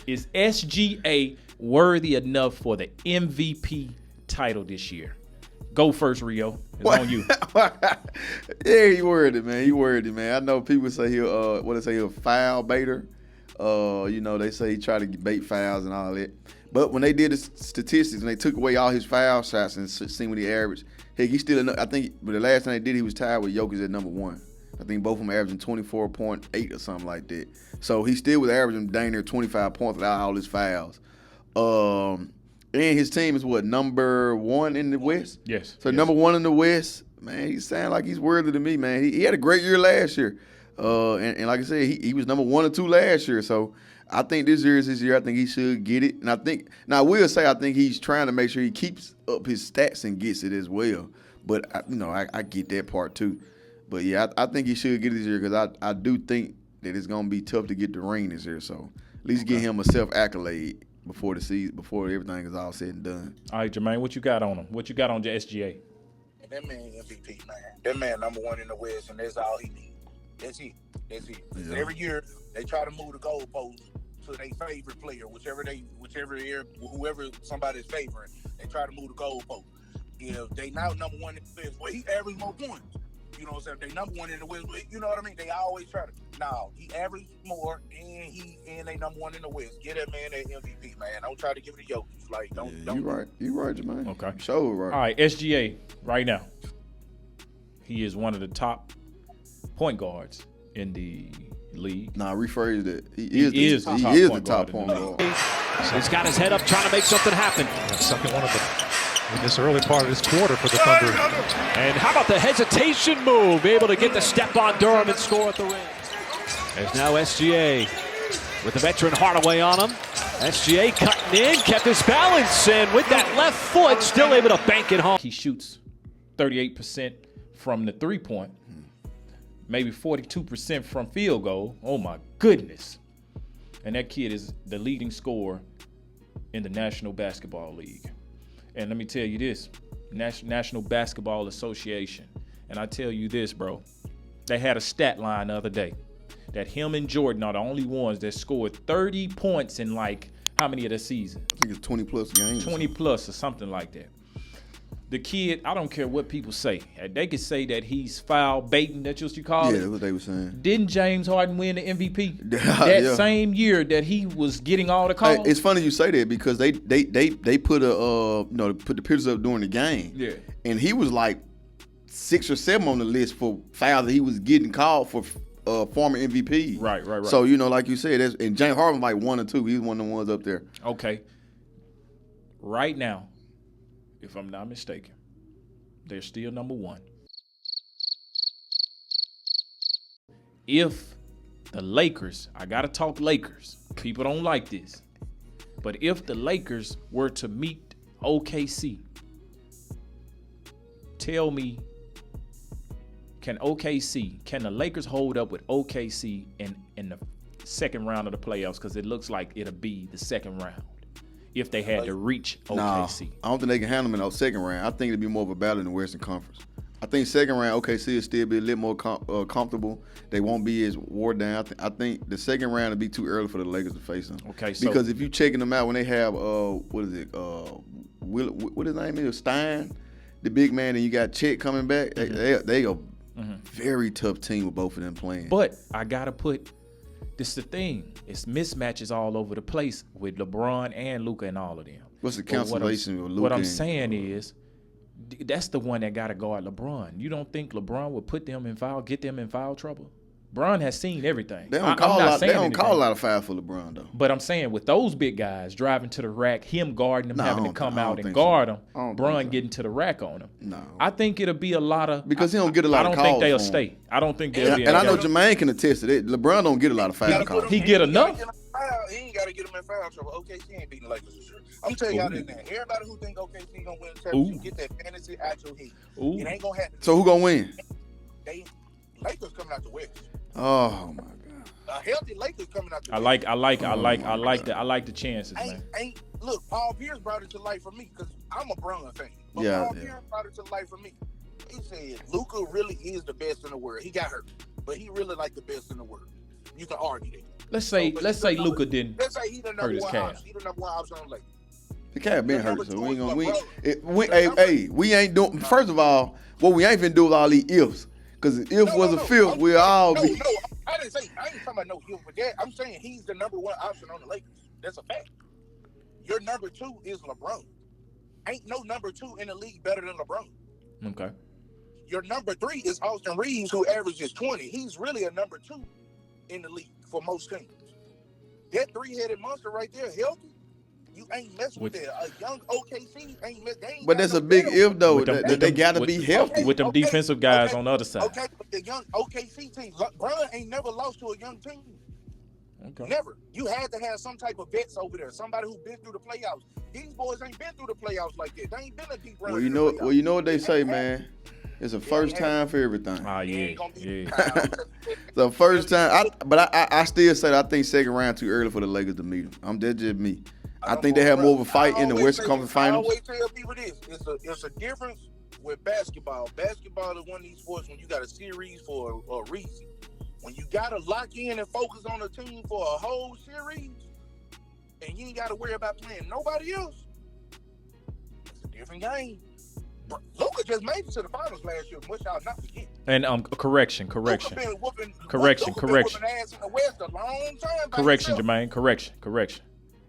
Is SGA worthy enough for the MVP title this year? Go first, Rio. It's on you. Yeah, he worthy, man. He worthy, man. I know people say he'll he'll a foul baiter. They say he tried to bait fouls and all that. But when they did the statistics and they took away all his foul shots and seen what he averaged, heck, he still, I think, but the last time they did, he was tied with Jokic at number 1. I think both of them averaging 24.8 or something like that. So he still was averaging dang near 25 points without all his fouls. And his team is number 1 in the West? Yes. So number 1 in the West, man, he sound like he's worthy to me, man. He had a great year last year. And like I said, he was number 1 or 2 last year. So I think this year is his year. I think he should get it. And I think he's trying to make sure he keeps up his stats and gets it as well. But, I get that part too. But, yeah, I think he should get it this year because I do think that it's going to be tough to get the ring this year. So at least get him a self-accolade before the season, before everything is all said and done. All right, Jermaine, what you got on him? What you got on SGA? That man MVP, man. That man number 1 in the West, and that's all he needs. That's it. Yeah. Every year they try to move the goalpost to their favorite player, whoever somebody's favoring. They try to move the goalpost. If they now number 1 in the West, well, he averaged more points. You know what I'm saying? They number 1 in the West. You know what I mean? They always try to. No, he averaged more, and they number 1 in the West. Get that man that MVP, man. Don't try to give it to Jokic. Like, don't. You right, Jermaine. Okay. Sure, right. All right, SGA right now. He is one of the top point guards in the league. Nah, rephrase that. He is the top point guard. He's got his head up trying to make something happen. Second one in this early part of this quarter for the Thunder. And how about the hesitation move? Be able to get the step on Durham and score at the rim. There's now SGA with the veteran Hardaway on him. SGA cutting in, kept his balance, and with that left foot, still able to bank it home. He shoots 38% from the three-point, maybe 42% from field goal. Oh, my goodness. And that kid is the leading scorer in the National Basketball League. And let me tell you this, National Basketball Association, and I tell you this, bro, they had a stat line the other day that him and Jordan are the only ones that scored 30 points in like how many of the season? I think it's 20-plus games. 20-plus or something like that. The kid, I don't care what people say. They could say that he's foul baiting, that's what you call it. Yeah, that's what they were saying. Didn't James Harden win the MVP that same year that he was getting all the calls? Hey, it's funny you say that because they put put the pictures up during the game. Yeah. And he was like 6 or 7 on the list for fouls that he was getting called for former MVP. Right. So, like you said, and James Harden like 1 or 2. He was one of the ones up there. Okay. Right now, if I'm not mistaken, they're still number 1. If the Lakers, I got to talk Lakers. People don't like this. But if the Lakers were to meet OKC, tell me, can the Lakers hold up with OKC in the second round of the playoffs? Because it looks like it'll be the second round if they had to reach OKC. Nah, I don't think they can handle them in the second round. I think it'd be more of a battle in the Western Conference. I think second round OKC will still be a little more comfortable. They won't be as wore down. I think the second round would be too early for the Lakers to face them. Okay, so because if you checking them out when they have what his name is, Stein, the big man, and you got Chet coming back, they a very tough team with both of them playing. But I gotta put this the thing. It's mismatches all over the place with LeBron and Luka and all of them. What's the consolation with Luka? What I'm saying is, that's the one that got to guard LeBron. You don't think LeBron would put them in foul, get them in foul trouble? LeBron has seen everything. They don't call a lot of foul for LeBron, though. But I'm saying with those big guys driving to the rack, him guarding them, having to come out and guard them, LeBron getting to the rack on them. No. I think it'll be a lot of – because he don't get a lot of calls. I don't think they'll stay. I don't think they'll be – And I know Jermaine can attest to that. LeBron don't get a lot of foul calls. He get enough. He ain't got to get him in foul trouble. OKC ain't beating Lakers this year. I'm telling y'all this now. Everybody who think OKC gonna win the championship, get that fantasy out your head. It ain't gonna happen. So who gonna win? Lakers coming out the West. Oh my God. A healthy Lakers coming out the I like the chances, man. Look, Paul Pierce brought it to life for me because I'm a Brown fan. But Paul Pierce brought it to life for me. He said Luka really is the best in the world. He got hurt, but he really like the best in the world. You can argue that. let's say Luka didn't Let's say he the hurt number his one calf. option. He the number one option on the Lakers. The calf been hurt, Number so two we ain't is gonna. LeBron. We ain't doing. First of all, what we ain't finna do with all these ifs, because if was a fifth, we'll all be. No, I ain't talking about no if with that. I'm saying he's the number one option on the Lakers. That's a fact. Your number two is LeBron. Ain't no number two in the league better than LeBron. Okay. Your number three is Austin Reeves, who averages 20. He's really a number two in the league for most teams. That three-headed monster right there, healthy, you ain't messing with that. A young OKC ain't messing. But that's a big if though. They gotta be healthy. With them defensive guys on the other side. Okay, but the young OKC team, LeBron ain't never lost to a young team. Okay. Never. You had to have some type of vets over there, somebody who been through the playoffs. These boys ain't been through the playoffs like that. They ain't been a deep run. Well, you know what they say, man. It's a first time for everything. Ah, yeah. The first time, I still say that I think second round too early for the Lakers to meet them. That's just me. I think they have more of a fight in the Western Conference Finals. I always tell people this: it's a difference with basketball. Basketball is one of these sports when you got a series for a reason. When you gotta lock in and focus on a team for a whole series, and you ain't gotta worry about playing nobody else, it's a different game. Luka just made it to the finals last year, which y'all not forget. And correction. Luka been whooping ass in the West a long time. Correction, Jermaine. Correction.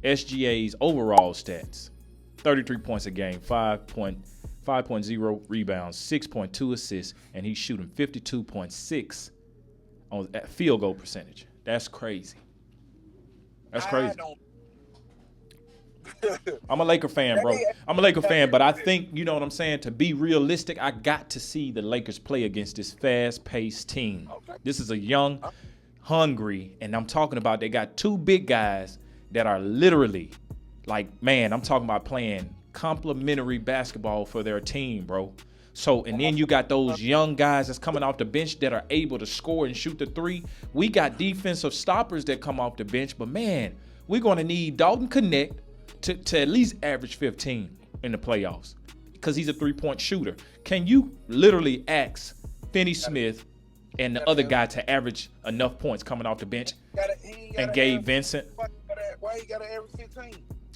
SGA's overall stats: 33 points a game, 5.0 rebounds, 6.2 assists, and he's shooting 52.6 on field goal percentage. That's crazy. I'm a Laker fan, bro. I'm a Laker fan, but I think, you know what I'm saying, to be realistic, I got to see the Lakers play against this fast-paced team. Okay. This is a young, hungry, and I'm talking about they got two big guys that are literally, like, man, I'm talking about playing complimentary basketball for their team, bro. So, and then you got those young guys that's coming off the bench that are able to score and shoot the three. We got defensive stoppers that come off the bench, but man, we're going to need Dalton Connect to at least average 15 in the playoffs because he's a three-point shooter. Can you literally ask Finney Smith and the other guy to average enough points coming off the bench and Gabe Vincent? Why you got to average 15?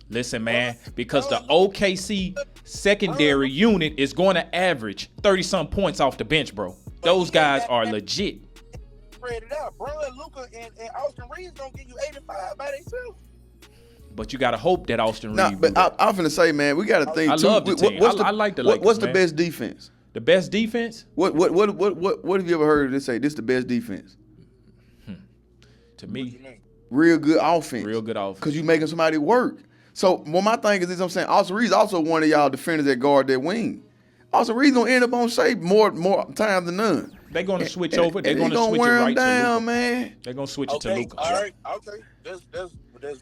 Listen, man, because the OKC secondary unit is going to average 30-some points off the bench, bro. Those guys are legit. Spread it out. Bro, Luka and Austin Reeves don't give you 85 by themselves. But you got to hope that Austin Reeves. But I'm finna say, man, we got to think I too. love the team. I like the Lakers, What's the man. best defense? The best defense? What have you ever heard them say? This is the best defense. To me, real good offense. Because you making somebody work. So my thing is this: I'm saying Austin Reeves also one of y'all defenders that guard that wing. Austin Reeves gonna end up on shape more times than none. They're gonna switch over. They're gonna switch wear it right him down, to Luka. man. They're gonna switch it to Luka. All right, okay.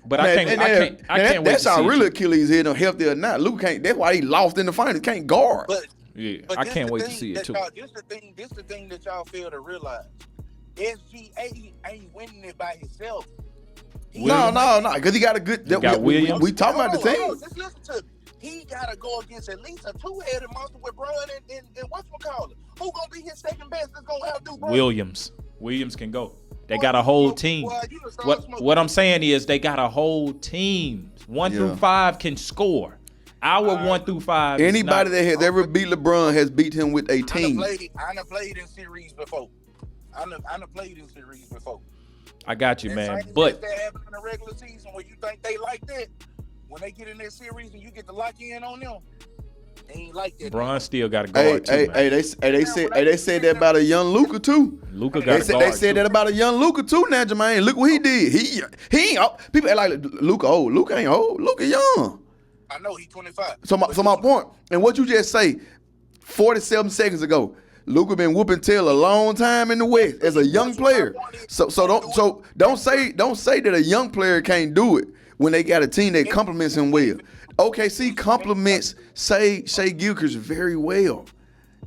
But I can't wait That's to our see real it. Achilles heel, healthy or not. Luka can't. That's why he lost in the finals. Can't guard. But I can't wait to see it too. This the thing that y'all fail to realize. SGA ain't winning it by himself. No, because he got a good. Williams. We talking about the team. Just listen to me. He gotta go against at least a two-headed monster with Bron and whatchamacallit. Who gonna be his second best that's gonna outdo Bron? Williams can go. They got a whole team. What I'm saying is they got a whole team. 1 through 5 can score. Our 1 through 5. Anybody that has ever beat LeBron has beat him with a team. I done played in series before. I got you, man. But that happen in the regular season where you think they like that, when they get in that series and you get to lock in on them, they ain't like that. Bron still got to guard too. They said that about a young Luka too. Luka got to guard. They said that about a young Luka too. Now, Jermaine, look what he did. He ain't old. People act like Luka old. Luka ain't old. Luka young. I know he's 25. So my point, and what you just say, 47 seconds ago, Luka been whooping tail a long time in the West as a young player. So don't say that a young player can't do it when they got a team that compliments him well. OKC compliments Shai Gilchrist very well.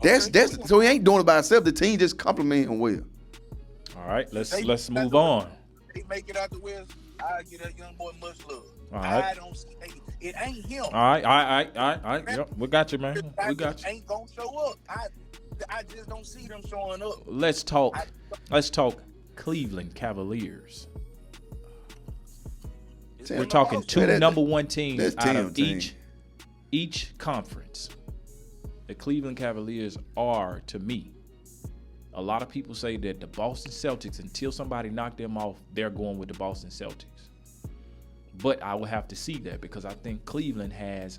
That's so he ain't doing it by himself. The team just compliment him well. All right, let's move on. They make it out the West. I give that young boy much love. All right. I don't see it ain't him. All right. Yep, we got you, man. We got you. Ain't gonna show up. I just don't see them showing up. Let's talk Cleveland Cavaliers. 10. We're talking two number one teams that's out of 10. each conference. The Cleveland Cavaliers are, to me, a lot of people say that the Boston Celtics, until somebody knock them off, they're going with the Boston Celtics. But I will have to see that because I think Cleveland has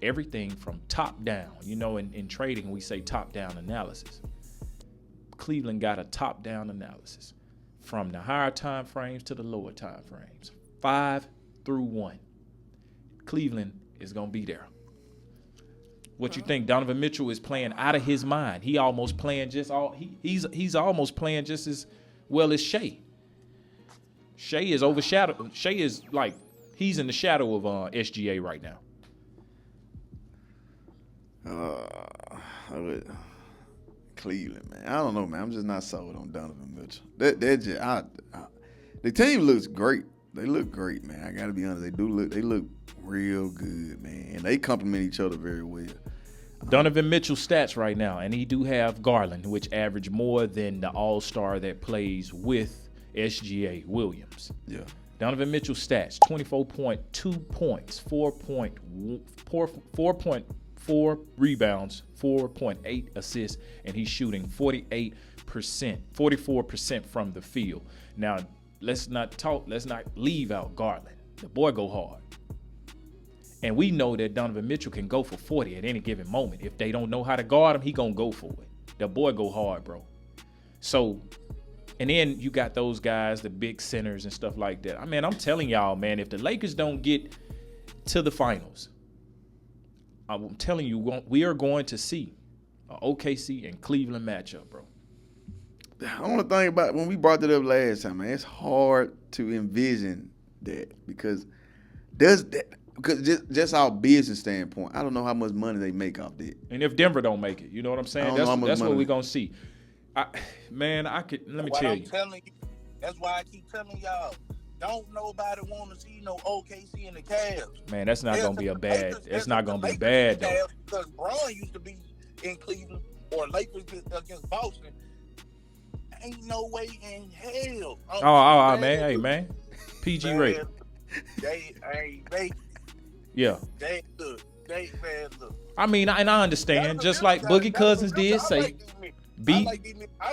everything from top down. You know, in trading, we say top-down analysis. Cleveland got a top-down analysis from the higher time frames to the lower time frames, 5 through 1. Cleveland is going to be there. What you think? Donovan Mitchell is playing out of his mind. He's almost playing just as well as Shea. Shea is overshadowed. Shea is like he's in the shadow of SGA right now. Cleveland, man. I don't know, man. I'm just not sold on Donovan Mitchell. The team looks great. They look great, man. I gotta be honest. They look real good, man. And they complement each other very well. Donovan Mitchell stats right now, and he do have Garland, which averaged more than the all-star that plays with SGA Williams. Yeah. Donovan Mitchell stats: 24.2 points, 4.4 rebounds, 4.8 assists, and he's shooting 44% from the field. Now, let's not leave out Garland. The boy go hard. And we know that Donovan Mitchell can go for 40 at any given moment. If they don't know how to guard him, he gonna go for it. The boy go hard, bro. So, and then you got those guys, the big centers and stuff like that. I mean, I'm telling y'all, man, if the Lakers don't get to the finals, I'm telling you, we are going to see an OKC and Cleveland matchup, bro. I want to think about when we brought that up last time, man. It's hard to envision that because just our business standpoint, I don't know how much money they make off that. And if Denver don't make it, you know what I'm saying? That's what we're gonna see. Let me tell you. That's why I keep telling y'all, don't nobody want to see no OKC and the Cavs. Man, that's not gonna be a bad. It's not gonna be bad though. Because Braun used to be in Cleveland or Lakers against Boston. Ain't no way in hell. Oh, man, hey man, PG rated. Yeah. Look. I mean, and I understand, just like Boogie Cousins did say. I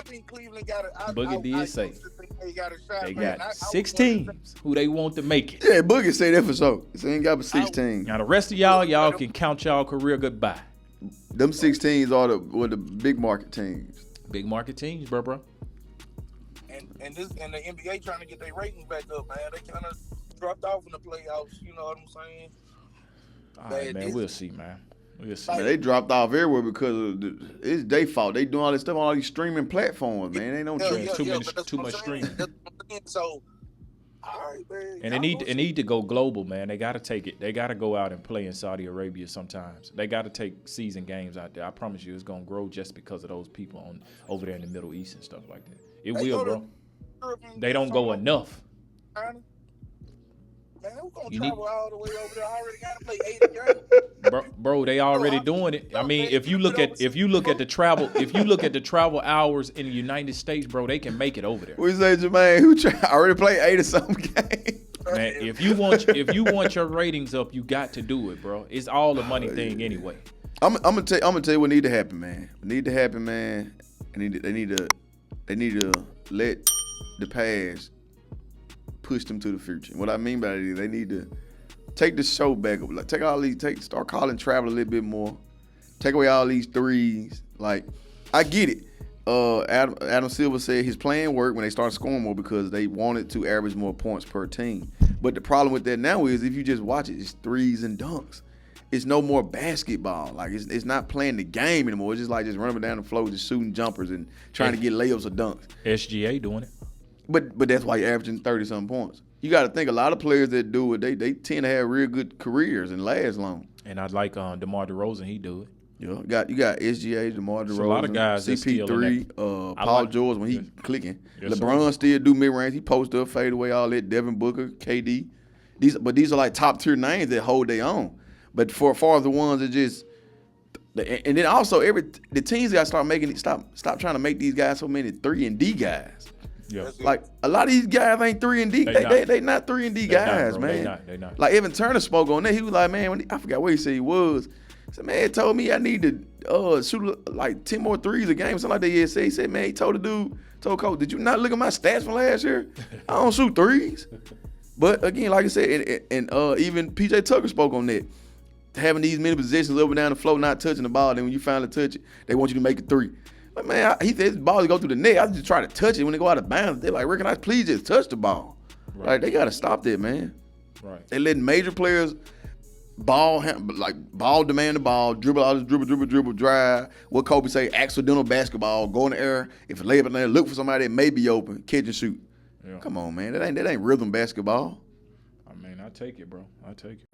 think Cleveland got it. Boogie did say they got 6 teams who they want to make it. Yeah, Boogie say that for sure. He ain't got but 6 teams. Now the rest of y'all can count y'all career goodbye. Them 6 teams are the big market teams. Big market teams, bro. And the NBA trying to get their ratings back up, man. They kind of dropped off in the playoffs. You know what I'm saying? All right, man. We'll see, man. We'll see. Man, they dropped off everywhere because it's their fault. They doing all this stuff on all these streaming platforms, man. Ain't no too much streaming. So, all right, man. And they need to go global, man. They got to take it. They got to go out and play in Saudi Arabia sometimes. They got to take season games out there. I promise you, it's gonna grow just because of those people over there in the Middle East and stuff like that. It will, bro. They don't go enough. Man, who gonna travel all the way over there? I already gotta play 80 games. Bro, they already doing it. I mean, if you look at the travel hours in the United States, bro, they can make it over there. We say, Jermaine, who already played 80-something games. Man, if you want your ratings up, you got to do it, bro. It's all a money thing anyway. I'm gonna tell you what need to happen, man. They need to let the past push them to the future. What I mean by that is they need to take the show back. Like start calling travel a little bit more. Take away all these threes. Like, I get it. Adam Silver said his plan worked when they started scoring more because they wanted to average more points per team. But the problem with that now is if you just watch it, it's threes and dunks. It's no more basketball. Like, it's not playing the game anymore. It's just like just running down the floor, just shooting jumpers and trying to get layups or dunks. SGA doing it. But that's why you're averaging 30-something points. You got to think a lot of players that do it, they tend to have real good careers and last long. And I like DeMar DeRozan, he do it. Yeah, you got SGA, DeMar DeRozan, a lot of guys CP3, Paul George when he clicking. Yes, LeBron still do mid-range. He post up, fade away, all that. Devin Booker, KD. These are like top-tier names that hold their own. But for far as the ones that just – and then also the teams got to start making it – stop trying to make these guys so many 3 and D guys. Yeah. That's it. Like a lot of these guys ain't 3 and D. They not 3 and D guys, bro. man. They not. Like Evan Turner spoke on that. He was like, man, I forgot where he said he was. He said, man, he told me I need to shoot like 10 more threes a game, something like that. He said, man, he told coach, did you not look at my stats from last year? I don't shoot threes. But again, like I said, and even PJ Tucker spoke on that. Having these many positions up and down the floor, not touching the ball, then when you finally touch it, they want you to make a three. But man, he said his ball go through the net. I just try to touch it when they go out of bounds. They're like, recognize, please just touch the ball. Right. Like they gotta stop that, man. Right. They letting major players ball demand the ball, dribble all this dribble, drive. What Kobe say, accidental basketball, go in the air. If a layup in there, look for somebody that may be open, catch and shoot. Yeah. Come on, man. That ain't rhythm basketball. I mean, I take it, bro. I take it.